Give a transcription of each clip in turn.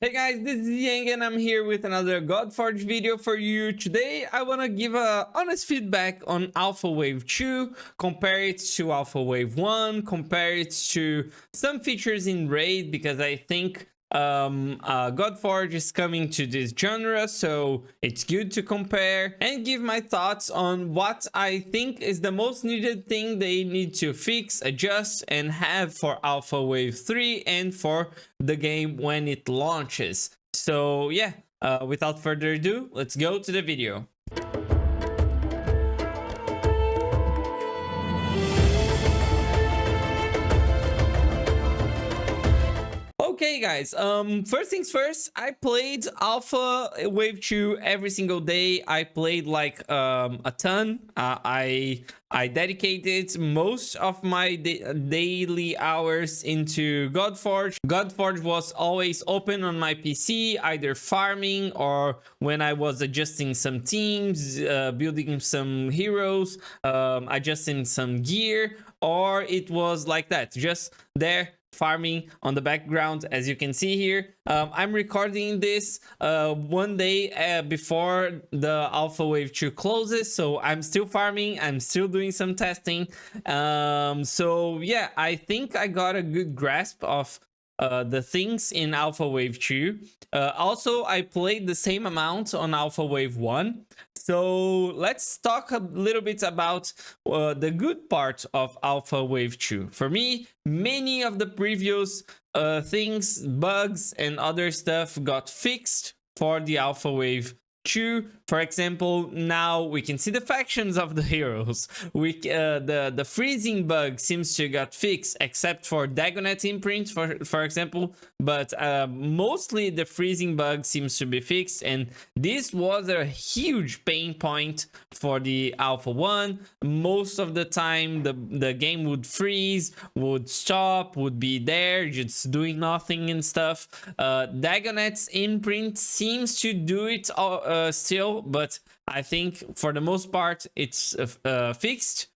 Hey guys, this is iAanG and I'm here with another Godforge video for you. Today I want to give a honest feedback on Alpha Wave 2, compare it to Alpha Wave 1, compare it to some features in Raid, because I think Godforge is coming to this genre, so it's good to compare and give my thoughts on what I think is the most needed thing they need to fix, adjust, and have for Alpha Wave 3 and for the game when it launches. So yeah, without further ado, let's go to the video. Okay guys, first things first, I played Alpha Wave 2 every single day. I played like a ton. I dedicated most of my daily hours into Godforge. Godforge was always open on my PC, either farming or when I was adjusting some teams, building some heroes, adjusting some gear, or it was like that, just there farming on the background. As you can see here, I'm recording this one day before the Alpha Wave 2 closes, so I'm still farming, I'm still doing some testing. So yeah, I think I got a good grasp of the things in Alpha Wave 2. Also, I played the same amount on Alpha Wave 1. So let's talk a little bit about the good part of Alpha Wave 2. For me, many of the previous things, bugs, and other stuff got fixed for the Alpha Wave 2. For example, now we can see the factions of the heroes. The freezing bug seems to got fixed, except for Dagonet imprint, for example. But mostly the freezing bug seems to be fixed, and this was a huge pain point for the Alpha 1. Most of the time, the game would freeze, would stop, would be there, just doing nothing and stuff. Dagonet's imprint seems to do it still, but I think for the most part it's fixed.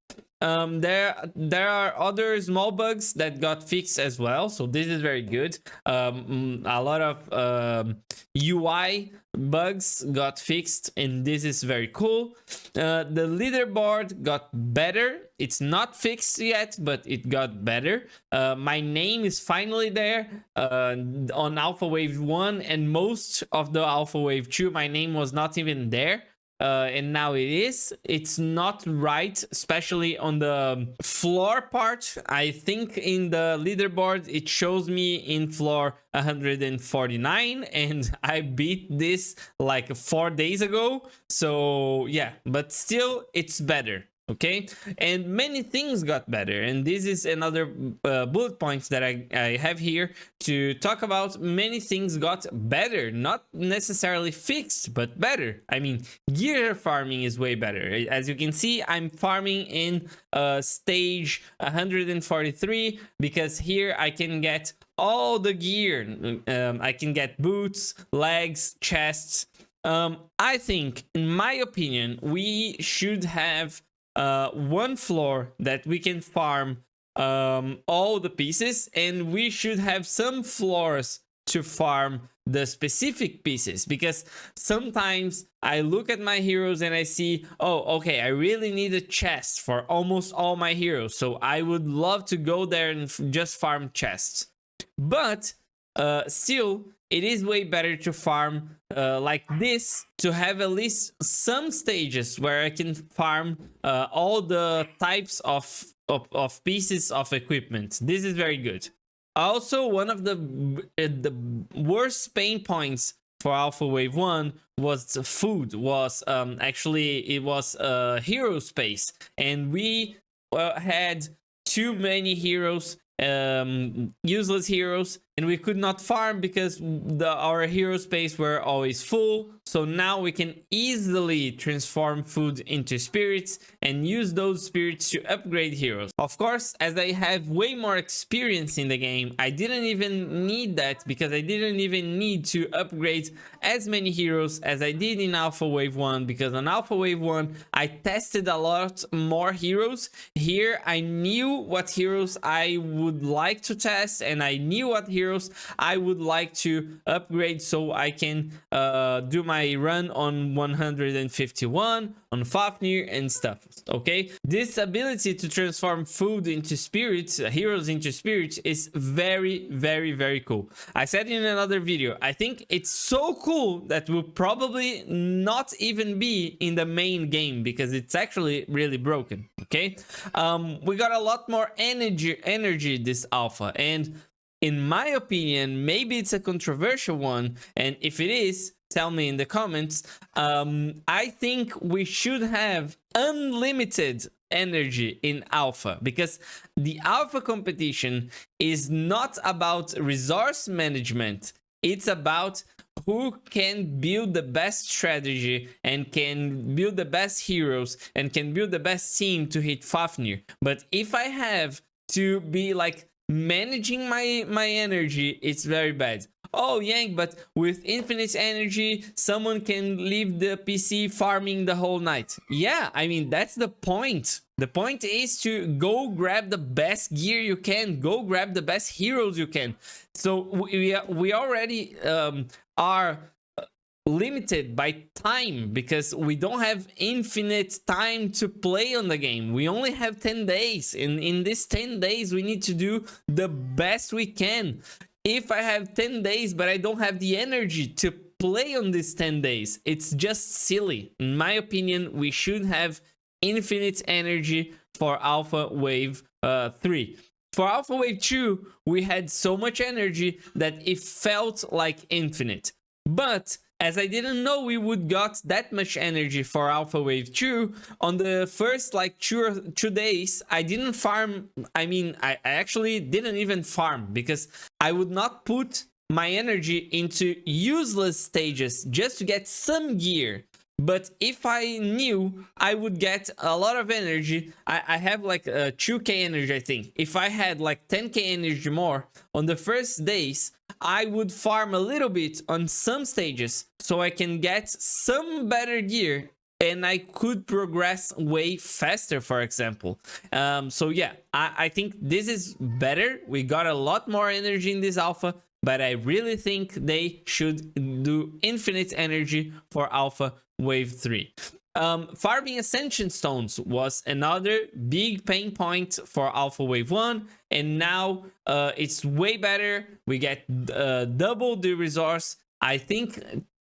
There are other small bugs that got fixed as well, so this is very good. A lot of UI bugs got fixed, and this is very cool. The leaderboard got better. It's not fixed yet, but it got better. My name is finally there on Alpha Wave 1, and most of the Alpha Wave 2 my name was not even there. And now it is. It's not right, especially on the floor part. I think in the leaderboard it shows me in floor 149, and I beat this like 4 days ago. So yeah, but still it's better. Okay, and many things got better, and this is another bullet point that I have here to talk about. Many things got better, not necessarily fixed, but better. I mean, gear farming is way better. As you can see, I'm farming in stage 143 because here I can get all the gear. I can get boots, legs, chests. I think, in my opinion, we should have one floor that we can farm all the pieces, and we should have some floors to farm the specific pieces, because sometimes I look at my heroes and I see, oh, okay, I really need a chest for almost all my heroes, so I would love to go there and just farm chests. But still, it is way better to farm like this, to have at least some stages where I can farm all the types of pieces of equipment. This is very good. Also, one of the worst pain points for Alpha Wave 1 was the food. Actually, it was hero space, and we had too many heroes, useless heroes, and we could not farm because our hero space were always full. So now we can easily transform food into spirits and use those spirits to upgrade heroes. Of course, as I have way more experience in the game, I didn't even need that, because I didn't even need to upgrade as many heroes as I did in Alpha Wave 1, because on Alpha Wave 1 I tested a lot more heroes. Here I knew what heroes I would like to test, and I knew what heroes heroes, I would like to upgrade so I can do my run on 151, on Fafnir and stuff. Okay, this ability to transform food into spirits, heroes into spirits, is very, very, very cool. I said in another video, I think it's so cool that will probably not even be in the main game because it's actually really broken. Okay, we got a lot more energy this alpha, and in my opinion, maybe it's a controversial one, and if it is, tell me in the comments. I think we should have unlimited energy in alpha, because the alpha competition is not about resource management, it's about who can build the best strategy and can build the best heroes and can build the best team to hit Fafnir. But if I have to be like managing my energy, it's very bad. Oh, iAanG, but with infinite energy, someone can leave the PC farming the whole night. Yeah, I mean, that's the point. The point is to go grab the best gear you can, go grab the best heroes you can. So we already are limited by time because we don't have infinite time to play on the game. We only have 10 days, and in these 10 days we need to do the best we can. If I have 10 days but I don't have the energy to play on these 10 days, it's just silly. In my opinion, we should have infinite energy for Alpha Wave 3. For Alpha Wave 2, we had so much energy that it felt like infinite. But as I didn't know we would got that much energy for Alpha Wave 2, on the first like two days, I didn't farm. I mean, I actually didn't even farm because I would not put my energy into useless stages just to get some gear. But if I knew I would get a lot of energy, I have like 2k energy, I think. If I had like 10k energy more on the first days, I would farm a little bit on some stages so I can get some better gear and I could progress way faster, for example. So yeah, I think this is better. We got a lot more energy in this alpha, but I really think they should do infinite energy for Alpha Wave 3. Farming Ascension Stones was another big pain point for Alpha Wave 1, and now it's way better. We get double the resource. I think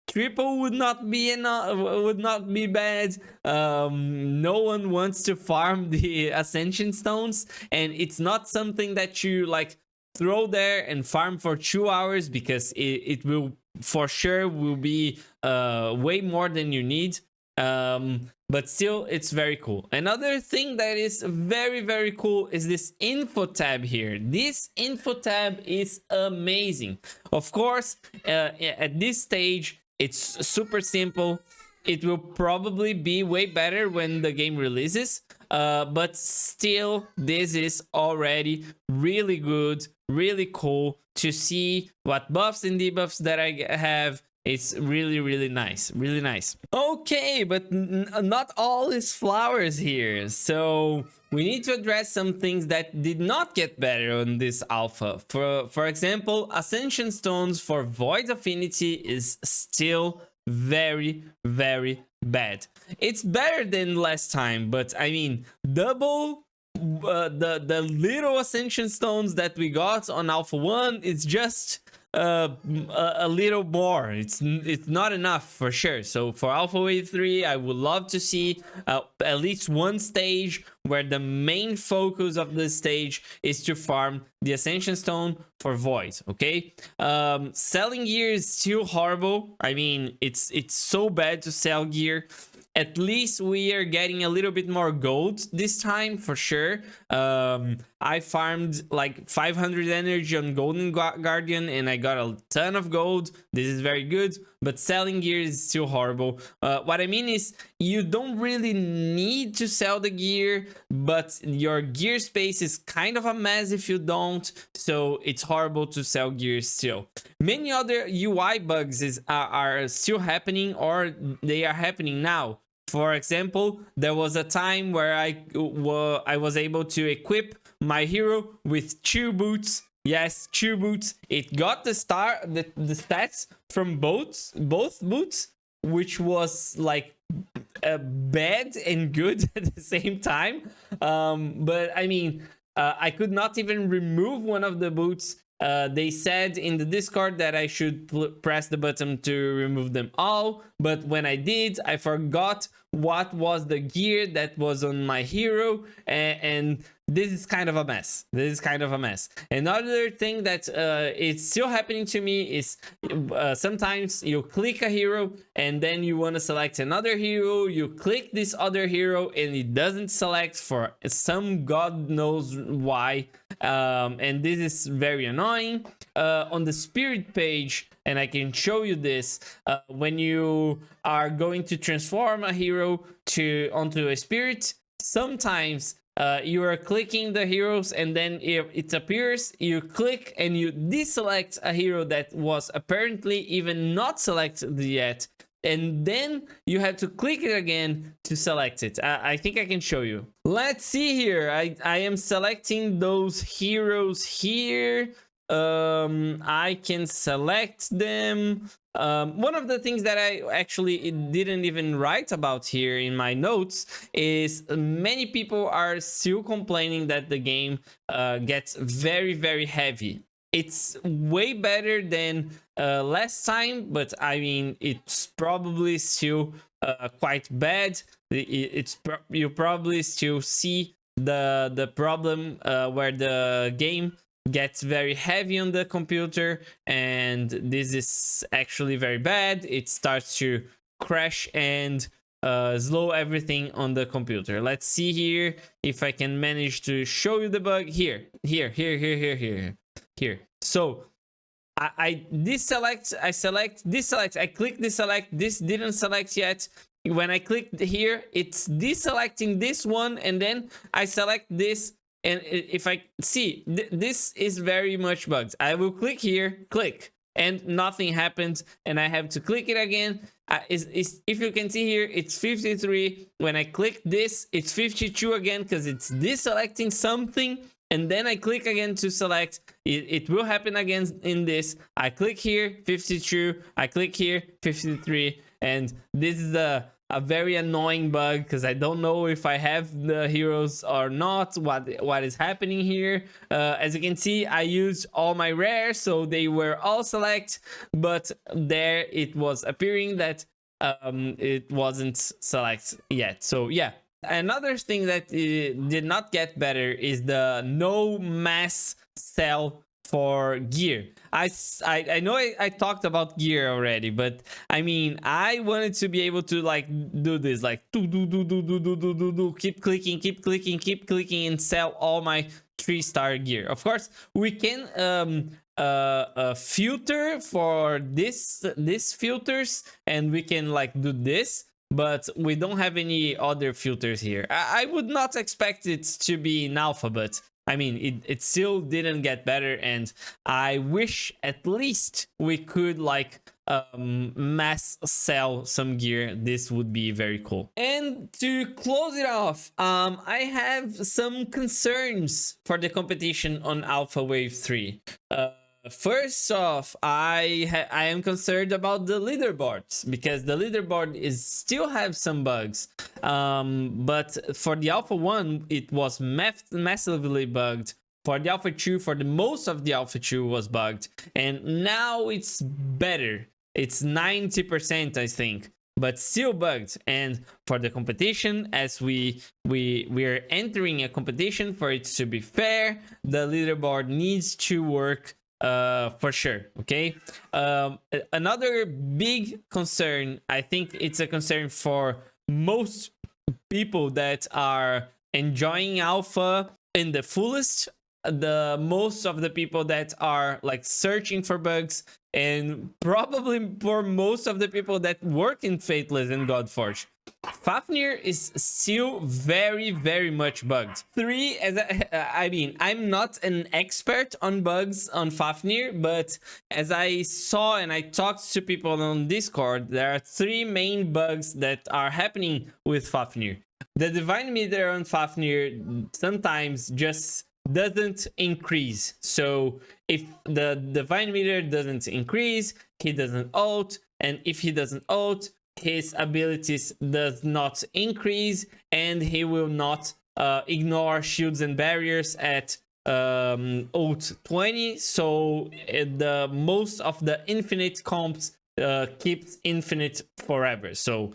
triple would not be enough, would not be bad. No one wants to farm the Ascension Stones, and it's not something that you like throw there and farm for 2 hours, because it will for sure will be way more than you need. But still, it's very cool. Another thing that is very, very cool is this info tab here. This info tab is amazing. Of course, at this stage, it's super simple. It will probably be way better when the game releases. But still, this is already really good, really cool to see what buffs and debuffs that I have. It's really, really nice. Really nice. Okay, but not all is flowers here. So we need to address some things that did not get better on this alpha. For example, Ascension Stones for Void Affinity is still very, very bad. It's better than last time, but I mean, double the little Ascension Stones that we got on Alpha 1 is just a little more. It's not enough for sure. So for Alpha Wave 3, I would love to see at least one stage where the main focus of the stage is to farm the Ascension Stone for Void. Okay, selling gear is still horrible. I mean, it's so bad to sell gear. At least we are getting a little bit more gold this time, for sure. I farmed like 500 energy on Golden Guardian and I got a ton of gold. This is very good, but selling gear is still horrible. What I mean is, you don't really need to sell the gear, but your gear space is kind of a mess if you don't, so it's horrible to sell gear still. Many other UI bugs are still happening, or they are happening now. For example, there was a time where I was able to equip my hero with 2 boots Yes, 2 boots. It got the stats from both boots, which was like bad and good at the same time. But I mean, I could not even remove one of the boots. They said in the Discord that I should press the button to remove them all, but when I did, I forgot what was the gear that was on my hero, and this is kind of a mess. This is kind of a mess. Another thing that is still happening to me is sometimes you click a hero and then you want to select another hero. You click this other hero and it doesn't select for some god knows why. And this is very annoying. On the spirit page, and I can show you this, when you are going to transform a hero onto a spirit, sometimes you are clicking the heroes and then it appears, you click and you deselect a hero that was apparently even not selected yet, and then you have to click it again to select it. I think I can show you. Let's see here. I am selecting those heroes here. I can select them. One of the things that I actually didn't even write about here in my notes is many people are still complaining that the game gets very, very heavy. It's way better than last time, but I mean, it's probably still quite bad. You probably still see the problem where the game gets very heavy on the computer, and this is actually very bad. It starts to crash and slow everything on the computer. Let's see here if I can manage to show you the bug. Here. So I deselect, I select, deselect, I click deselect, this didn't select yet. When I click here, it's deselecting this one, and then I select this. And if I see, this is very much bugged. I will click here, click, and nothing happens, and I have to click it again. If you can see here, it's 53. When I click this, it's 52 again because it's deselecting something. And then I click again to select. It will happen again in this. I click here, 52. I click here, 53. And this is a very annoying bug because I don't know if I have the heroes or not, what is happening here. As you can see, I used all my rares, so they were all select, but there it was appearing that it wasn't select yet. So yeah. Another thing that did not get better is the no mass sell for gear. I know I talked about gear already, but I mean, I wanted to be able to like do this, like keep clicking and sell all my 3-star gear. Of course, we can filter for this filters, and we can like do this, but we don't have any other filters here. I would not expect it to be in alpha, but I mean, it still didn't get better, and I wish at least we could like mass sell some gear. This would be very cool. And to close it off, I have some concerns for the competition on Alpha Wave 3. First off, I am concerned about the leaderboards, because the leaderboard still have some bugs. But for the Alpha 1, it was massively bugged. For the Alpha 2, for the most of the Alpha 2 was bugged, and now it's better. It's 90%, I think, but still bugged. And for the competition, as we are entering a competition, for it to be fair, the leaderboard needs to work for sure. Okay. Another big concern, I think it's a concern for most people that are enjoying alpha in the fullest, the most of the people that are like searching for bugs, and probably for most of the people that work in Fateless and Godforge. Fafnir is still very, very much bugged. 3, as I mean, I'm not an expert on bugs on Fafnir, but as I saw and I talked to people on Discord, there are 3 main bugs that are happening with Fafnir. The divine meter on Fafnir sometimes just doesn't increase. So if the divine meter doesn't increase, he doesn't ult, and if he doesn't ult, his abilities does not increase, and he will not ignore shields and barriers at ult 20. So the most of the infinite comps keeps infinite forever. So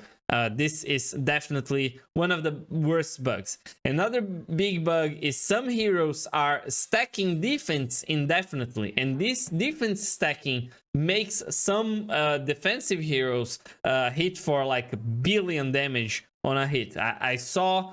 this is definitely one of the worst bugs. Another big bug is some heroes are stacking defense indefinitely, and this defense stacking makes some defensive heroes hit for like 1 billion damage on a hit. I saw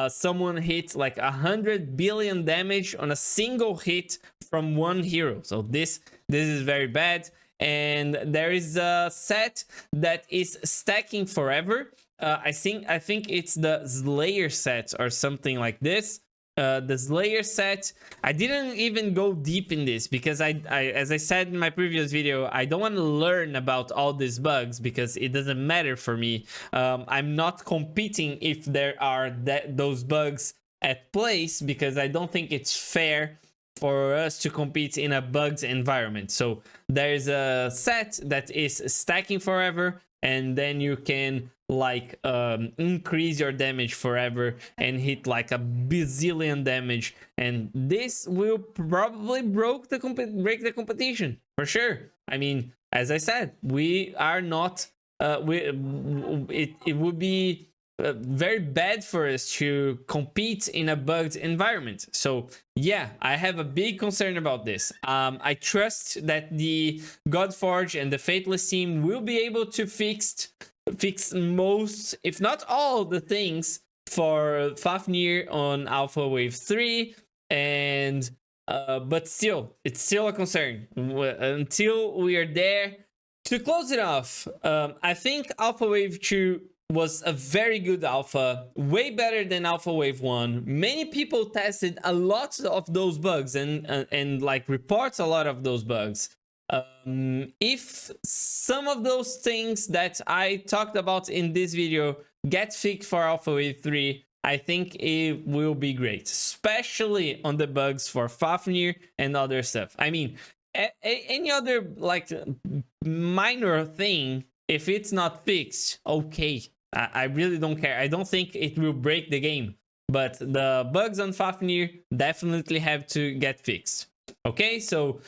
someone hit like 100 billion damage on a single hit from one hero. So this is very bad. And there is a set that is stacking forever. I think it's the Slayer set or something like this. The Slayer set, I didn't even go deep in this because I as I said in my previous video, I don't want to learn about all these bugs because it doesn't matter for me. I'm not competing if there are those bugs at place, because I don't think it's fair for us to compete in a bugged environment. So there's a set that is stacking forever, and then you can like increase your damage forever and hit like a bazillion damage, and this will probably break the competition for sure. I mean, as I said, we are not it would be very bad for us to compete in a bugged environment. So yeah, I have a big concern about this. I trust that the Godforge and the Fateless team will be able to fix most, if not all, the things for Fafnir on Alpha Wave 3, and but still, it's still a concern until we are there. To close it off, I think Alpha Wave 2 was a very good alpha, way better than Alpha Wave 1. Many people tested a lot of those bugs and like reports a lot of those bugs. If some of those things that I talked about in this video get fixed for Alpha Wave 3, I think it will be great, especially on the bugs for Fafnir and other stuff. I mean, any other like minor thing, if it's not fixed, okay, I really don't care. I don't think it will break the game, but the bugs on Fafnir definitely have to get fixed. Okay, so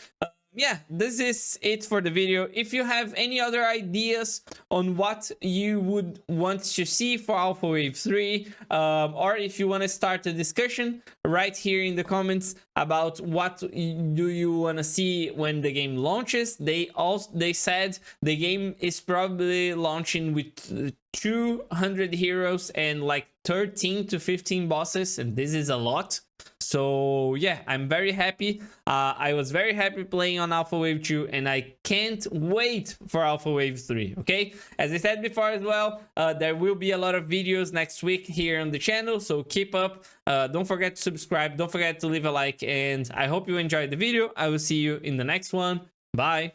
yeah, this is it for the video. If you have any other ideas on what you would want to see for Alpha Wave 3, or if you want to start a discussion right here in the comments about what do you want to see when the game launches. They said the game is probably launching with 200 heroes and like 13 to 15 bosses, and this is a lot. So yeah, I'm very happy. I was very happy playing on Alpha Wave 2, and I can't wait for Alpha Wave 3. Okay, as I said before as well, there will be a lot of videos next week here on the channel, so keep up. Don't forget to subscribe, don't forget to leave a like, and I hope you enjoyed the video. I will see you in the next one. Bye.